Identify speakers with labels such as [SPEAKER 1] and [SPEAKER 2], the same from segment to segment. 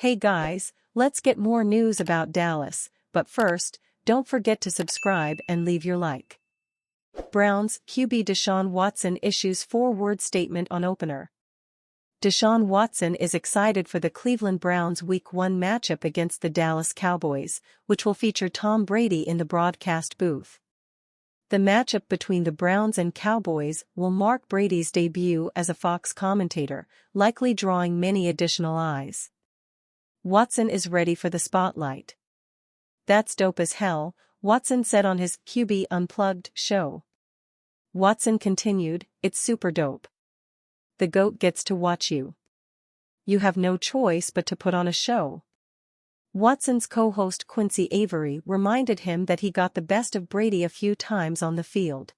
[SPEAKER 1] Hey guys, let's get more news about Dallas, but first, don't forget to subscribe and leave your like. Browns QB Deshaun Watson issues four-word statement on opener. Deshaun Watson is excited for the Cleveland Browns Week 1 matchup against the Dallas Cowboys, which will feature Tom Brady in the broadcast booth. The matchup between the Browns and Cowboys will mark Brady's debut as a Fox commentator, likely drawing many additional eyes. Watson is ready for the spotlight. "That's dope as hell," Watson said on his QB Unplugged show. Watson continued, "It's super dope. The GOAT gets to watch you. You have no choice but to put on a show." Watson's co-host Quincy Avery reminded him that he got the best of Brady a few times on the field.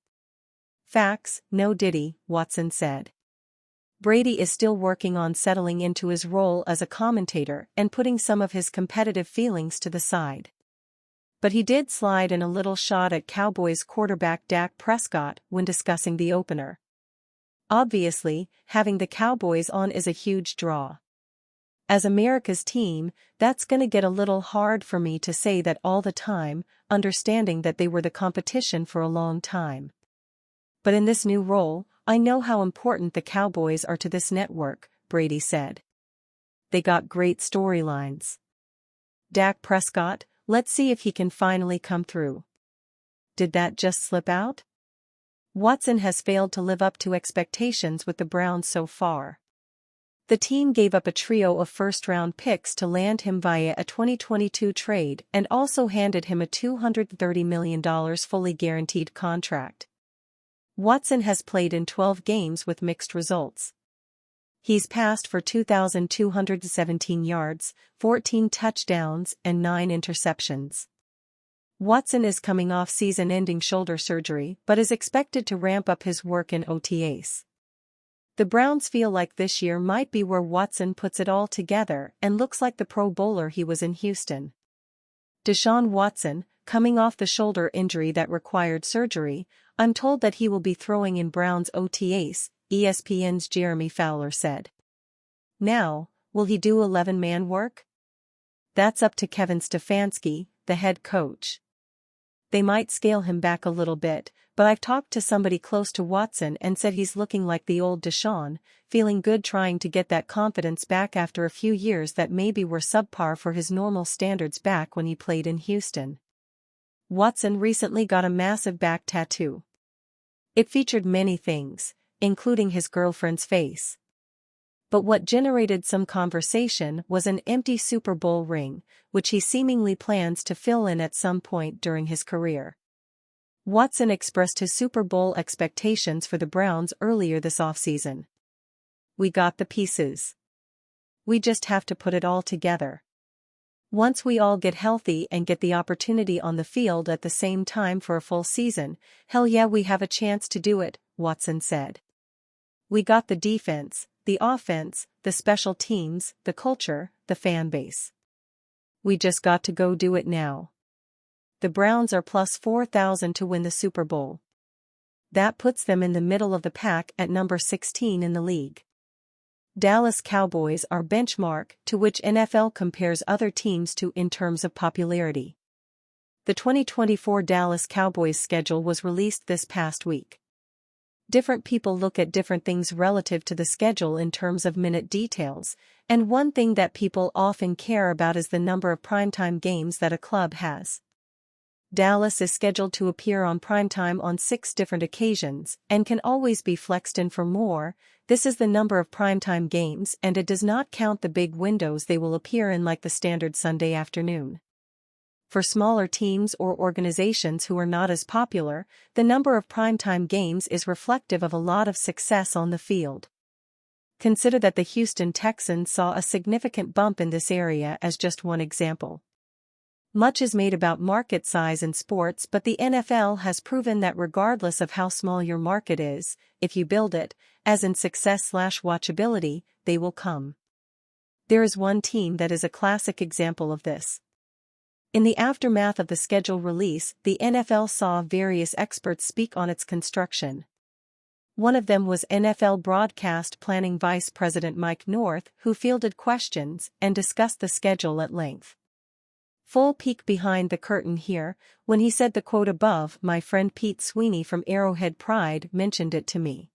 [SPEAKER 1] "Facts, no diddy," Watson said. Brady is still working on settling into his role as a commentator and putting some of his competitive feelings to the side. But he did slide in a little shot at Cowboys quarterback Dak Prescott when discussing the opener. "Obviously, having the Cowboys on is a huge draw. As America's team, that's gonna get a little hard for me to say that all the time, understanding that they were the competition for a long time. But in this new role, I know how important the Cowboys are to this network," Brady said. "They got great storylines. Dak Prescott, let's see if he can finally come through. Did that just slip out?" Watson has failed to live up to expectations with the Browns so far. The team gave up a trio of first-round picks to land him via a 2022 trade and also handed him a $230 million fully guaranteed contract. Watson has played in 12 games with mixed results. He's passed for 2,217 yards, 14 touchdowns, and 9 interceptions. Watson is coming off season-ending shoulder surgery but is expected to ramp up his work in OTAs. The Browns feel like this year might be where Watson puts it all together and looks like the Pro Bowler he was in Houston. Deshaun Watson, coming off the shoulder injury that required surgery, "I'm told that he will be throwing in Browns OTAs," ESPN's Jeremy Fowler said. Now, will he do 11-man work? That's up to Kevin Stefanski, the head coach. They might scale him back a little bit, but I've talked to somebody close to Watson and said he's looking like the old Deshaun, feeling good trying to get that confidence back after a few years that maybe were subpar for his normal standards back when he played in Houston. Watson recently got a massive back tattoo. It featured many things, including his girlfriend's face. But what generated some conversation was an empty Super Bowl ring, which he seemingly plans to fill in at some point during his career. Watson expressed his Super Bowl expectations for the Browns earlier this offseason. "We got the pieces. We just have to put it all together. Once we all get healthy and get the opportunity on the field at the same time for a full season, hell yeah, we have a chance to do it," Watson said. "We got the defense, the offense, the special teams, the culture, the fan base. We just got to go do it now." The Browns are plus 4,000 to win the Super Bowl. That puts them in the middle of the pack at number 16 in the league. Dallas Cowboys are benchmark to which NFL compares other teams to in terms of popularity. The 2024 Dallas Cowboys schedule was released this past week. Different people look at different things relative to the schedule in terms of minute details, and one thing that people often care about is the number of primetime games that a club has. Dallas is scheduled to appear on primetime on 6 different occasions and can always be flexed in for more. This is the number of primetime games and it does not count the big windows they will appear in like the standard Sunday afternoon. For smaller teams or organizations who are not as popular, the number of primetime games is reflective of a lot of success on the field. Consider that the Houston Texans saw a significant bump in this area as just one example. Much is made about market size in sports, but the NFL has proven that regardless of how small your market is, if you build it, as in success/watchability, they will come. There is one team that is a classic example of this. In the aftermath of the schedule release, the NFL saw various experts speak on its construction. One of them was NFL broadcast planning Vice President Mike North, who fielded questions and discussed the schedule at length. Full peek behind the curtain here, when he said the quote above, my friend Pete Sweeney from Arrowhead Pride mentioned it to me.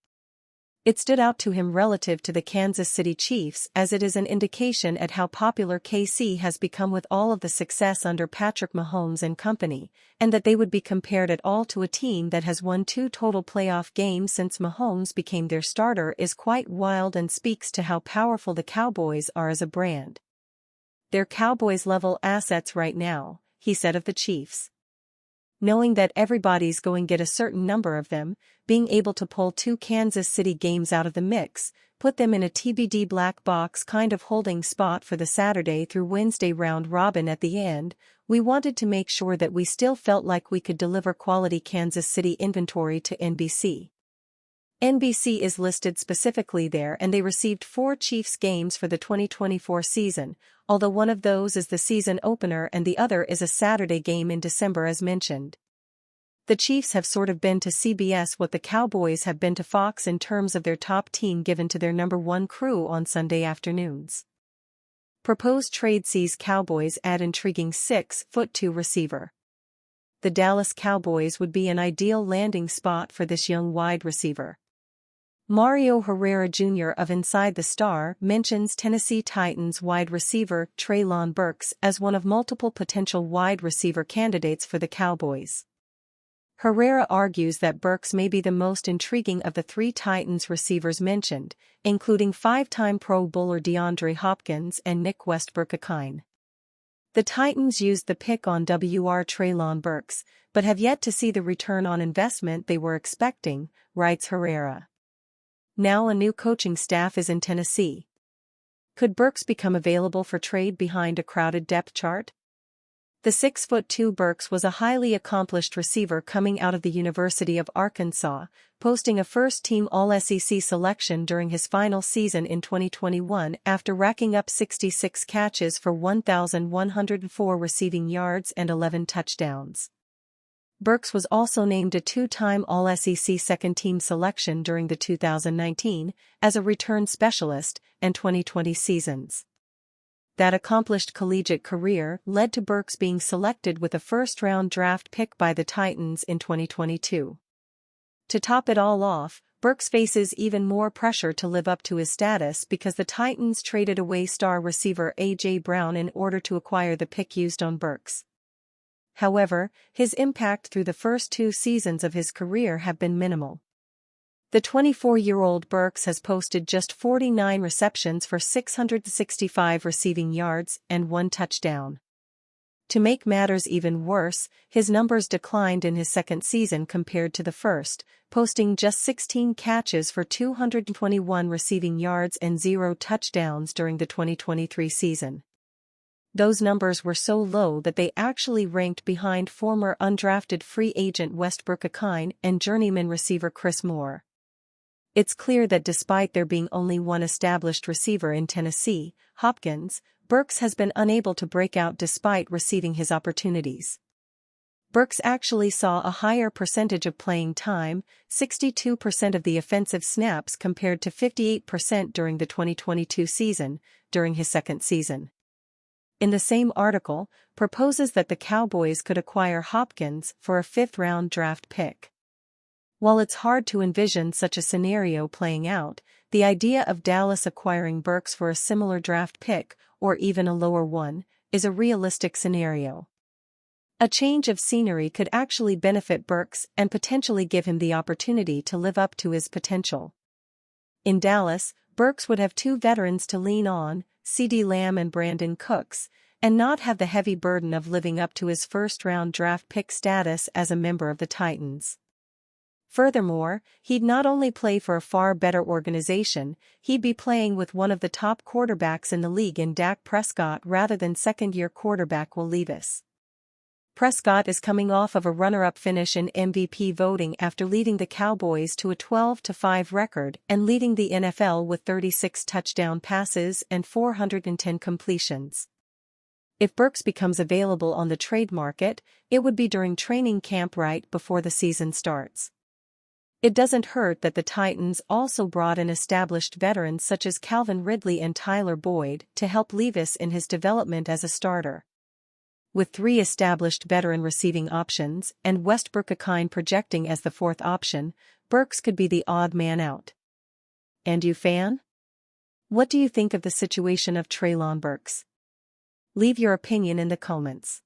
[SPEAKER 1] It stood out to him relative to the Kansas City Chiefs, as it is an indication at how popular KC has become with all of the success under Patrick Mahomes and company, and that they would be compared at all to a team that has won 2 total playoff games since Mahomes became their starter is quite wild and speaks to how powerful the Cowboys are as a brand. They're Cowboys-level assets right now, he said of the Chiefs. Knowing that everybody's going to get a certain number of them, being able to pull 2 Kansas City games out of the mix, put them in a TBD black box kind of holding spot for the Saturday through Wednesday round robin at the end, we wanted to make sure that we still felt like we could deliver quality Kansas City inventory to NBC. NBC is listed specifically there, and they received 4 Chiefs games for the 2024 season, although one of those is the season opener and the other is a Saturday game in December as mentioned. The Chiefs have sort of been to CBS what the Cowboys have been to Fox in terms of their top team given to their number 1 crew on Sunday afternoons. Proposed trade sees Cowboys add intriguing 6'2" receiver. The Dallas Cowboys would be an ideal landing spot for this young wide receiver. Mario Herrera Jr. of Inside the Star mentions Tennessee Titans wide receiver Treylon Burks as one of multiple potential wide receiver candidates for the Cowboys. Herrera argues that Burks may be the most intriguing of the 3 Titans receivers mentioned, including 5-time Pro Bowler DeAndre Hopkins and Nick Westbrook-Akine. The Titans used the pick on WR Treylon Burks, but have yet to see the return on investment they were expecting, writes Herrera. Now a new coaching staff is in Tennessee. Could Burks become available for trade behind a crowded depth chart? The 6'2" Burks was a highly accomplished receiver coming out of the University of Arkansas, posting a first-team All-SEC selection during his final season in 2021 after racking up 66 catches for 1,104 receiving yards and 11 touchdowns. Burks was also named a 2-time All-SEC second-team selection during the 2019 as a return specialist and 2020 seasons. That accomplished collegiate career led to Burks being selected with a first-round draft pick by the Titans in 2022. To top it all off, Burks faces even more pressure to live up to his status because the Titans traded away star receiver A.J. Brown in order to acquire the pick used on Burks. However, his impact through the first 2 seasons of his career have been minimal. The 24-year-old Burks has posted just 49 receptions for 665 receiving yards and 1 touchdown. To make matters even worse, his numbers declined in his second season compared to the first, posting just 16 catches for 221 receiving yards and 0 touchdowns during the 2023 season. Those numbers were so low that they actually ranked behind former undrafted free agent Westbrook-Akine and journeyman receiver Chris Moore. It's clear that despite there being only one established receiver in Tennessee, Hopkins, Burks has been unable to break out despite receiving his opportunities. Burks actually saw a higher percentage of playing time, 62% of the offensive snaps compared to 58% during the 2022 season, during his second season. In the same article, proposes that the Cowboys could acquire Hopkins for a 5th-round draft pick. While it's hard to envision such a scenario playing out, the idea of Dallas acquiring Burks for a similar draft pick, or even a lower one, is a realistic scenario. A change of scenery could actually benefit Burks and potentially give him the opportunity to live up to his potential. In Dallas, Burks would have 2 veterans to lean on, CeeDee Lamb and Brandon Cooks, and not have the heavy burden of living up to his first-round draft pick status as a member of the Titans. Furthermore, he'd not only play for a far better organization, he'd be playing with one of the top quarterbacks in the league in Dak Prescott rather than second-year quarterback Will Levis. Prescott is coming off of a runner-up finish in MVP voting after leading the Cowboys to a 12-5 record and leading the NFL with 36 touchdown passes and 410 completions. If Burks becomes available on the trade market, it would be during training camp right before the season starts. It doesn't hurt that the Titans also brought in established veterans such as Calvin Ridley and Tyler Boyd to help Levis in his development as a starter. With 3 established veteran receiving options and Westbrook-Akine projecting as the 4th option, Burks could be the odd man out. And you, fan? What do you think of the situation of Treylon Burks? Leave your opinion in the comments.